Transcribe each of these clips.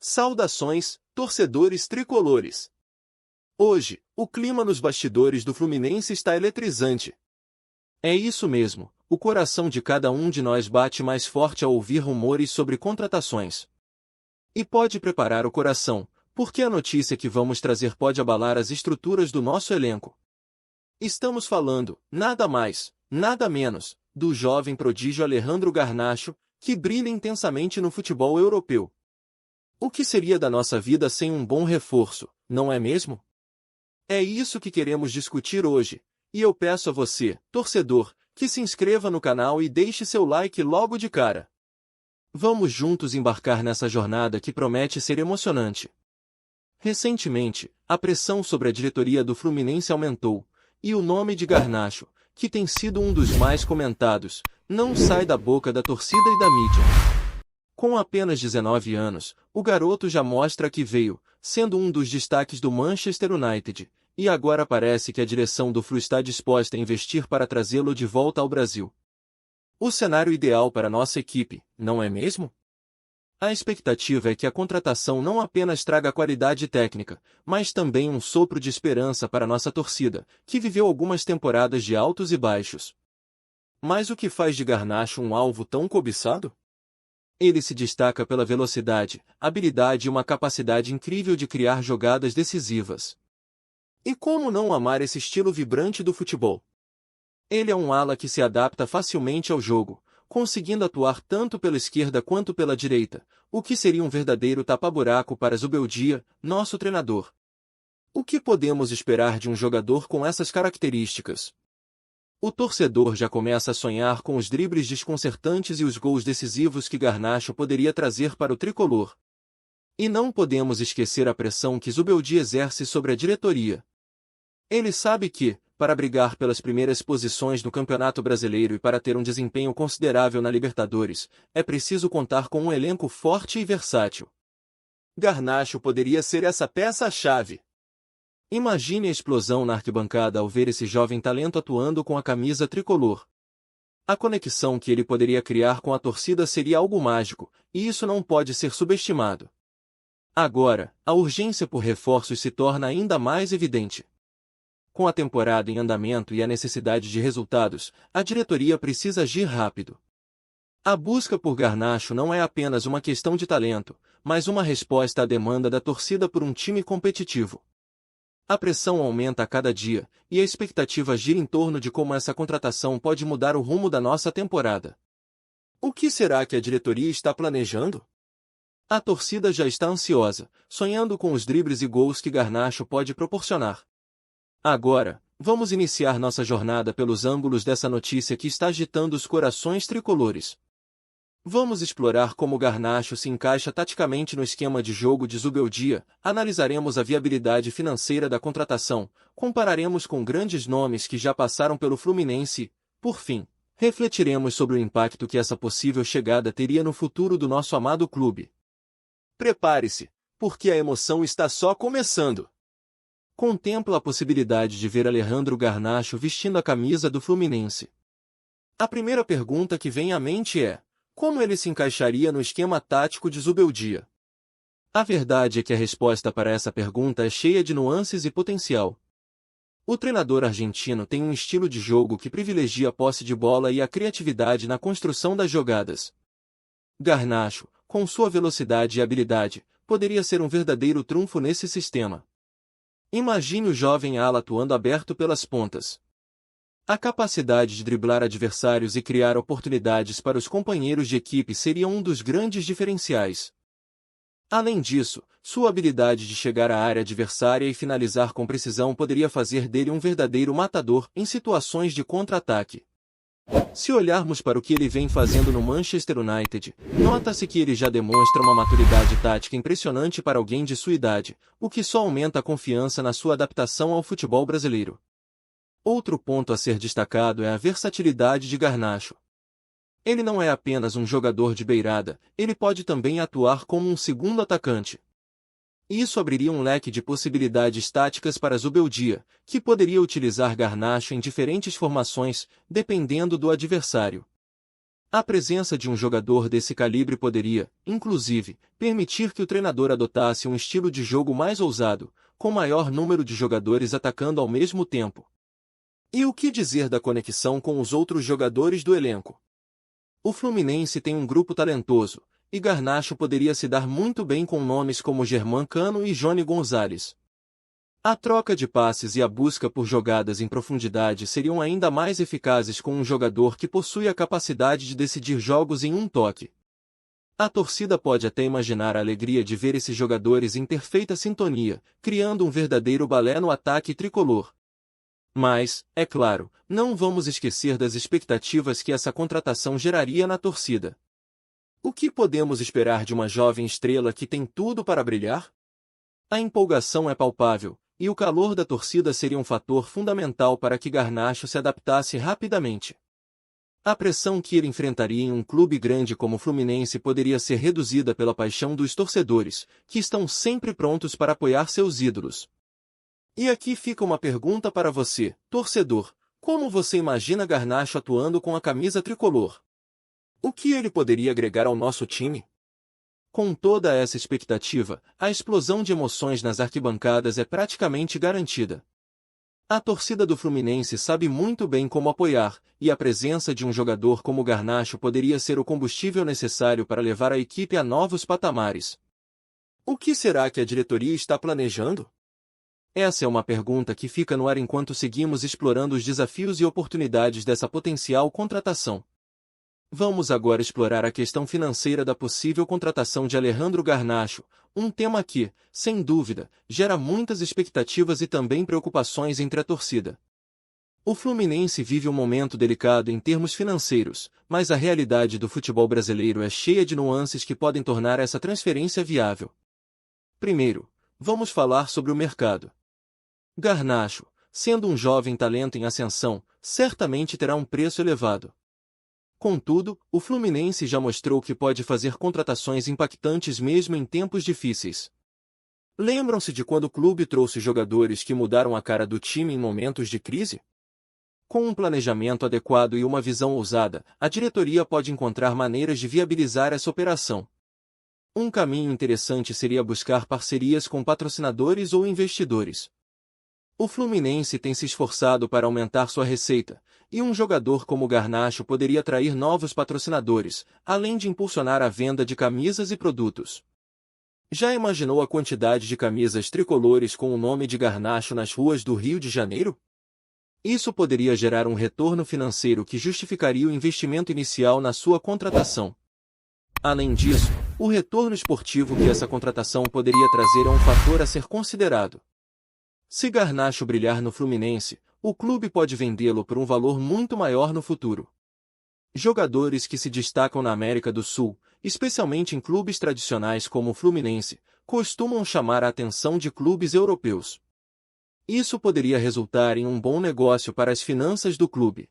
Saudações, torcedores tricolores! Hoje, o clima nos bastidores do Fluminense está eletrizante. É isso mesmo, o coração de cada um de nós bate mais forte ao ouvir rumores sobre contratações. E pode preparar o coração, porque a notícia que vamos trazer pode abalar as estruturas do nosso elenco. Estamos falando, nada mais, nada menos, do jovem prodígio Alejandro Garnacho, que brilha intensamente no futebol europeu. O que seria da nossa vida sem um bom reforço, não é mesmo? É isso que queremos discutir hoje, e eu peço a você, torcedor, que se inscreva no canal e deixe seu like logo de cara. Vamos juntos embarcar nessa jornada que promete ser emocionante. Recentemente, a pressão sobre a diretoria do Fluminense aumentou, e o nome de Garnacho, que tem sido um dos mais comentados, não sai da boca da torcida e da mídia. Com apenas 19 anos, o garoto já mostra que veio, sendo um dos destaques do Manchester United, e agora parece que a direção do Flu está disposta a investir para trazê-lo de volta ao Brasil. O cenário ideal para nossa equipe, não é mesmo? A expectativa é que a contratação não apenas traga qualidade técnica, mas também um sopro de esperança para nossa torcida, que viveu algumas temporadas de altos e baixos. Mas o que faz de Garnacho um alvo tão cobiçado? Ele se destaca pela velocidade, habilidade e uma capacidade incrível de criar jogadas decisivas. E como não amar esse estilo vibrante do futebol? Ele é um ala que se adapta facilmente ao jogo, conseguindo atuar tanto pela esquerda quanto pela direita, o que seria um verdadeiro tapa-buraco para Zubeldia, nosso treinador. O que podemos esperar de um jogador com essas características? O torcedor já começa a sonhar com os dribles desconcertantes e os gols decisivos que Garnacho poderia trazer para o tricolor. E não podemos esquecer a pressão que Zubeldia exerce sobre a diretoria. Ele sabe que, para brigar pelas primeiras posições no Campeonato Brasileiro e para ter um desempenho considerável na Libertadores, é preciso contar com um elenco forte e versátil. Garnacho poderia ser essa peça-chave. Imagine a explosão na arquibancada ao ver esse jovem talento atuando com a camisa tricolor. A conexão que ele poderia criar com a torcida seria algo mágico, e isso não pode ser subestimado. Agora, a urgência por reforços se torna ainda mais evidente. Com a temporada em andamento e a necessidade de resultados, a diretoria precisa agir rápido. A busca por Garnacho não é apenas uma questão de talento, mas uma resposta à demanda da torcida por um time competitivo. A pressão aumenta a cada dia, e a expectativa gira em torno de como essa contratação pode mudar o rumo da nossa temporada. O que será que a diretoria está planejando? A torcida já está ansiosa, sonhando com os dribles e gols que Garnacho pode proporcionar. Agora, vamos iniciar nossa jornada pelos ângulos dessa notícia que está agitando os corações tricolores. Vamos explorar como Garnacho se encaixa taticamente no esquema de jogo de Zubeldia, analisaremos a viabilidade financeira da contratação, compararemos com grandes nomes que já passaram pelo Fluminense e, por fim, refletiremos sobre o impacto que essa possível chegada teria no futuro do nosso amado clube. Prepare-se, porque a emoção está só começando. Contempla a possibilidade de ver Alejandro Garnacho vestindo a camisa do Fluminense. A primeira pergunta que vem à mente é: como ele se encaixaria no esquema tático de Zubeldia? A verdade é que a resposta para essa pergunta é cheia de nuances e potencial. O treinador argentino tem um estilo de jogo que privilegia a posse de bola e a criatividade na construção das jogadas. Garnacho, com sua velocidade e habilidade, poderia ser um verdadeiro trunfo nesse sistema. Imagine o jovem ala atuando aberto pelas pontas. A capacidade de driblar adversários e criar oportunidades para os companheiros de equipe seria um dos grandes diferenciais. Além disso, sua habilidade de chegar à área adversária e finalizar com precisão poderia fazer dele um verdadeiro matador em situações de contra-ataque. Se olharmos para o que ele vem fazendo no Manchester United, nota-se que ele já demonstra uma maturidade tática impressionante para alguém de sua idade, o que só aumenta a confiança na sua adaptação ao futebol brasileiro. Outro ponto a ser destacado é a versatilidade de Garnacho. Ele não é apenas um jogador de beirada, ele pode também atuar como um segundo atacante. Isso abriria um leque de possibilidades táticas para Zubeldia, que poderia utilizar Garnacho em diferentes formações, dependendo do adversário. A presença de um jogador desse calibre poderia, inclusive, permitir que o treinador adotasse um estilo de jogo mais ousado, com maior número de jogadores atacando ao mesmo tempo. E o que dizer da conexão com os outros jogadores do elenco? O Fluminense tem um grupo talentoso, e Garnacho poderia se dar muito bem com nomes como Germán Cano e Johnny Gonzalez. A troca de passes e a busca por jogadas em profundidade seriam ainda mais eficazes com um jogador que possui a capacidade de decidir jogos em um toque. A torcida pode até imaginar a alegria de ver esses jogadores em perfeita sintonia, criando um verdadeiro balé no ataque tricolor. Mas, é claro, não vamos esquecer das expectativas que essa contratação geraria na torcida. O que podemos esperar de uma jovem estrela que tem tudo para brilhar? A empolgação é palpável, e o calor da torcida seria um fator fundamental para que Garnacho se adaptasse rapidamente. A pressão que ele enfrentaria em um clube grande como o Fluminense poderia ser reduzida pela paixão dos torcedores, que estão sempre prontos para apoiar seus ídolos. E aqui fica uma pergunta para você, torcedor: como você imagina Garnacho atuando com a camisa tricolor? O que ele poderia agregar ao nosso time? Com toda essa expectativa, a explosão de emoções nas arquibancadas é praticamente garantida. A torcida do Fluminense sabe muito bem como apoiar, e a presença de um jogador como Garnacho poderia ser o combustível necessário para levar a equipe a novos patamares. O que será que a diretoria está planejando? Essa é uma pergunta que fica no ar enquanto seguimos explorando os desafios e oportunidades dessa potencial contratação. Vamos agora explorar a questão financeira da possível contratação de Alejandro Garnacho, um tema que, sem dúvida, gera muitas expectativas e também preocupações entre a torcida. O Fluminense vive um momento delicado em termos financeiros, mas a realidade do futebol brasileiro é cheia de nuances que podem tornar essa transferência viável. Primeiro, vamos falar sobre o mercado. Garnacho, sendo um jovem talento em ascensão, certamente terá um preço elevado. Contudo, o Fluminense já mostrou que pode fazer contratações impactantes mesmo em tempos difíceis. Lembram-se de quando o clube trouxe jogadores que mudaram a cara do time em momentos de crise? Com um planejamento adequado e uma visão ousada, a diretoria pode encontrar maneiras de viabilizar essa operação. Um caminho interessante seria buscar parcerias com patrocinadores ou investidores. O Fluminense tem se esforçado para aumentar sua receita, e um jogador como Garnacho poderia atrair novos patrocinadores, além de impulsionar a venda de camisas e produtos. Já imaginou a quantidade de camisas tricolores com o nome de Garnacho nas ruas do Rio de Janeiro? Isso poderia gerar um retorno financeiro que justificaria o investimento inicial na sua contratação. Além disso, o retorno esportivo que essa contratação poderia trazer é um fator a ser considerado. Se Garnacho brilhar no Fluminense, o clube pode vendê-lo por um valor muito maior no futuro. Jogadores que se destacam na América do Sul, especialmente em clubes tradicionais como o Fluminense, costumam chamar a atenção de clubes europeus. Isso poderia resultar em um bom negócio para as finanças do clube.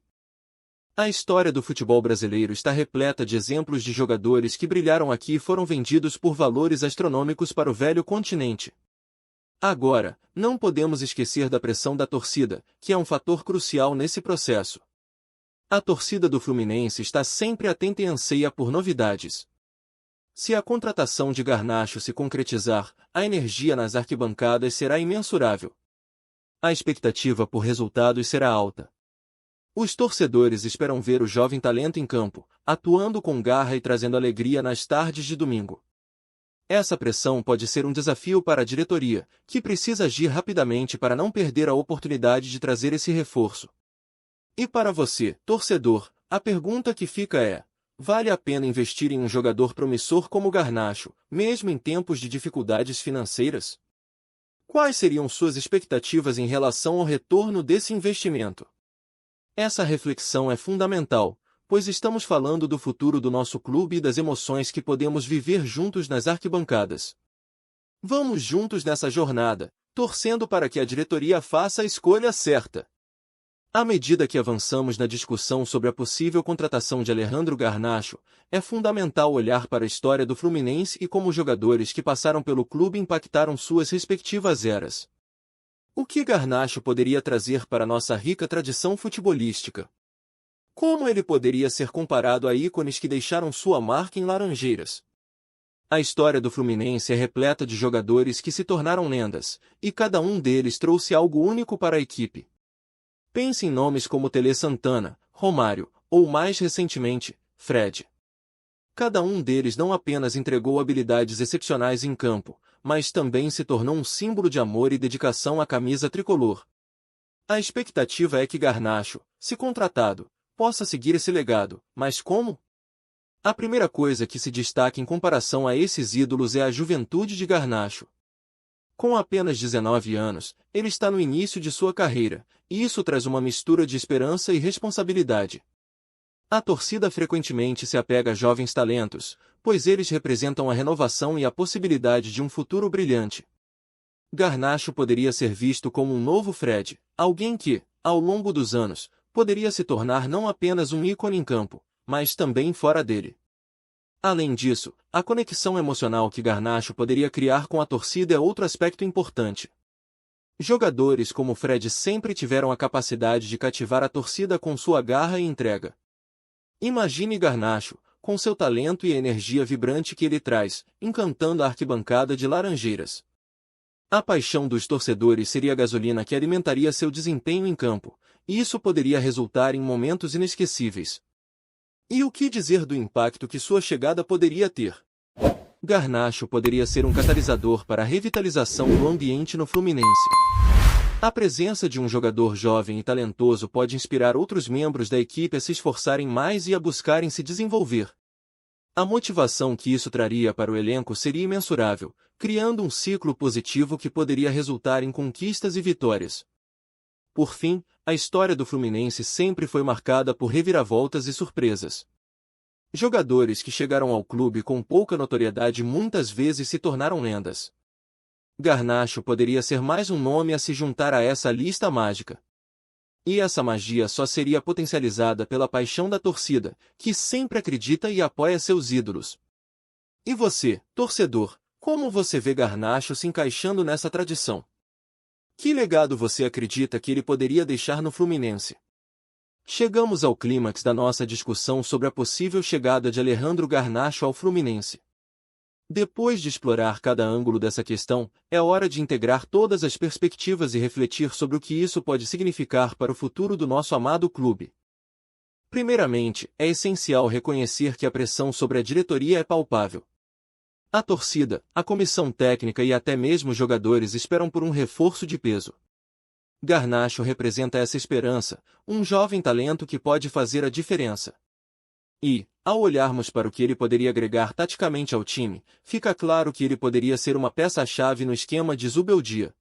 A história do futebol brasileiro está repleta de exemplos de jogadores que brilharam aqui e foram vendidos por valores astronômicos para o velho continente. Agora, não podemos esquecer da pressão da torcida, que é um fator crucial nesse processo. A torcida do Fluminense está sempre atenta e anseia por novidades. Se a contratação de Garnacho se concretizar, a energia nas arquibancadas será imensurável. A expectativa por resultados será alta. Os torcedores esperam ver o jovem talento em campo, atuando com garra e trazendo alegria nas tardes de domingo. Essa pressão pode ser um desafio para a diretoria, que precisa agir rapidamente para não perder a oportunidade de trazer esse reforço. E para você, torcedor, a pergunta que fica é: vale a pena investir em um jogador promissor como Garnacho, mesmo em tempos de dificuldades financeiras? Quais seriam suas expectativas em relação ao retorno desse investimento? Essa reflexão é fundamental, pois estamos falando do futuro do nosso clube e das emoções que podemos viver juntos nas arquibancadas. Vamos juntos nessa jornada, torcendo para que a diretoria faça a escolha certa. À medida que avançamos na discussão sobre a possível contratação de Alejandro Garnacho, é fundamental olhar para a história do Fluminense e como os jogadores que passaram pelo clube impactaram suas respectivas eras. O que Garnacho poderia trazer para nossa rica tradição futebolística? Como ele poderia ser comparado a ícones que deixaram sua marca em Laranjeiras? A história do Fluminense é repleta de jogadores que se tornaram lendas, e cada um deles trouxe algo único para a equipe. Pense em nomes como Tele Santana, Romário, ou mais recentemente, Fred. Cada um deles não apenas entregou habilidades excepcionais em campo, mas também se tornou um símbolo de amor e dedicação à camisa tricolor. A expectativa é que Garnacho, se contratado, possa seguir esse legado, mas como? A primeira coisa que se destaca em comparação a esses ídolos é a juventude de Garnacho. Com apenas 19 anos, ele está no início de sua carreira, e isso traz uma mistura de esperança e responsabilidade. A torcida frequentemente se apega a jovens talentos, pois eles representam a renovação e a possibilidade de um futuro brilhante. Garnacho poderia ser visto como um novo Fred, alguém que, ao longo dos anos, poderia se tornar não apenas um ícone em campo, mas também fora dele. Além disso, a conexão emocional que Garnacho poderia criar com a torcida é outro aspecto importante. Jogadores como Fred sempre tiveram a capacidade de cativar a torcida com sua garra e entrega. Imagine Garnacho, com seu talento e a energia vibrante que ele traz, encantando a arquibancada de Laranjeiras. A paixão dos torcedores seria a gasolina que alimentaria seu desempenho em campo, e isso poderia resultar em momentos inesquecíveis. E o que dizer do impacto que sua chegada poderia ter? Garnacho poderia ser um catalisador para a revitalização do ambiente no Fluminense. A presença de um jogador jovem e talentoso pode inspirar outros membros da equipe a se esforçarem mais e a buscarem se desenvolver. A motivação que isso traria para o elenco seria imensurável, criando um ciclo positivo que poderia resultar em conquistas e vitórias. Por fim, a história do Fluminense sempre foi marcada por reviravoltas e surpresas. Jogadores que chegaram ao clube com pouca notoriedade muitas vezes se tornaram lendas. Garnacho poderia ser mais um nome a se juntar a essa lista mágica. E essa magia só seria potencializada pela paixão da torcida, que sempre acredita e apoia seus ídolos. E você, torcedor, como você vê Garnacho se encaixando nessa tradição? Que legado você acredita que ele poderia deixar no Fluminense? Chegamos ao clímax da nossa discussão sobre a possível chegada de Alejandro Garnacho ao Fluminense. Depois de explorar cada ângulo dessa questão, é hora de integrar todas as perspectivas e refletir sobre o que isso pode significar para o futuro do nosso amado clube. Primeiramente, é essencial reconhecer que a pressão sobre a diretoria é palpável. A torcida, a comissão técnica e até mesmo os jogadores esperam por um reforço de peso. Garnacho representa essa esperança, um jovem talento que pode fazer a diferença. E, ao olharmos para o que ele poderia agregar taticamente ao time, fica claro que ele poderia ser uma peça-chave no esquema de Zubeldia.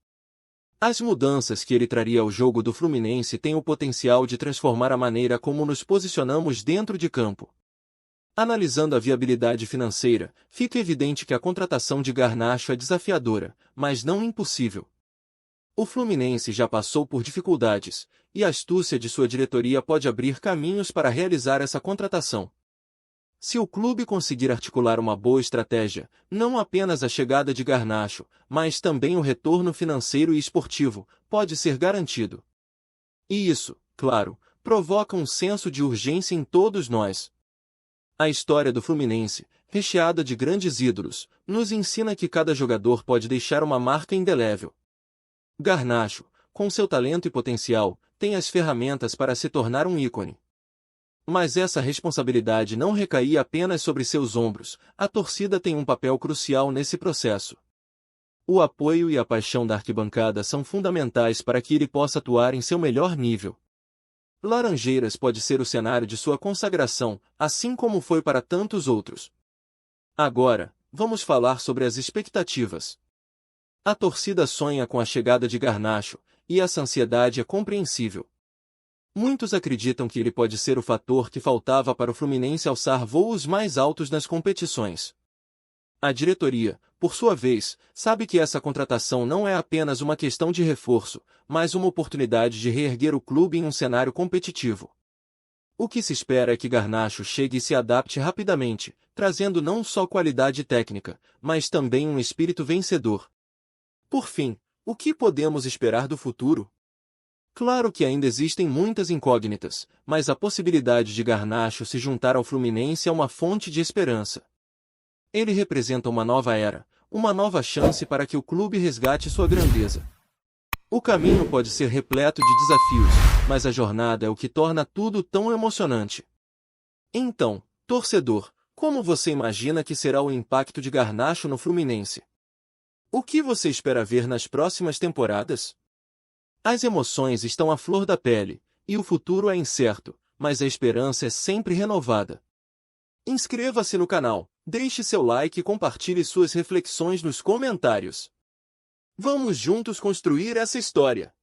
As mudanças que ele traria ao jogo do Fluminense têm o potencial de transformar a maneira como nos posicionamos dentro de campo. Analisando a viabilidade financeira, fica evidente que a contratação de Garnacho é desafiadora, mas não impossível. O Fluminense já passou por dificuldades, e a astúcia de sua diretoria pode abrir caminhos para realizar essa contratação. Se o clube conseguir articular uma boa estratégia, não apenas a chegada de Garnacho, mas também o retorno financeiro e esportivo, pode ser garantido. E isso, claro, provoca um senso de urgência em todos nós. A história do Fluminense, recheada de grandes ídolos, nos ensina que cada jogador pode deixar uma marca indelével. Garnacho, com seu talento e potencial, tem as ferramentas para se tornar um ícone. Mas essa responsabilidade não recaía apenas sobre seus ombros, a torcida tem um papel crucial nesse processo. O apoio e a paixão da arquibancada são fundamentais para que ele possa atuar em seu melhor nível. Laranjeiras pode ser o cenário de sua consagração, assim como foi para tantos outros. Agora, vamos falar sobre as expectativas. A torcida sonha com a chegada de Garnacho, e essa ansiedade é compreensível. Muitos acreditam que ele pode ser o fator que faltava para o Fluminense alçar voos mais altos nas competições. A diretoria, por sua vez, sabe que essa contratação não é apenas uma questão de reforço, mas uma oportunidade de reerguer o clube em um cenário competitivo. O que se espera é que Garnacho chegue e se adapte rapidamente, trazendo não só qualidade técnica, mas também um espírito vencedor. Por fim, o que podemos esperar do futuro? Claro que ainda existem muitas incógnitas, mas a possibilidade de Garnacho se juntar ao Fluminense é uma fonte de esperança. Ele representa uma nova era, uma nova chance para que o clube resgate sua grandeza. O caminho pode ser repleto de desafios, mas a jornada é o que torna tudo tão emocionante. Então, torcedor, como você imagina que será o impacto de Garnacho no Fluminense? O que você espera ver nas próximas temporadas? As emoções estão à flor da pele, e o futuro é incerto, mas a esperança é sempre renovada. Inscreva-se no canal, deixe seu like e compartilhe suas reflexões nos comentários. Vamos juntos construir essa história.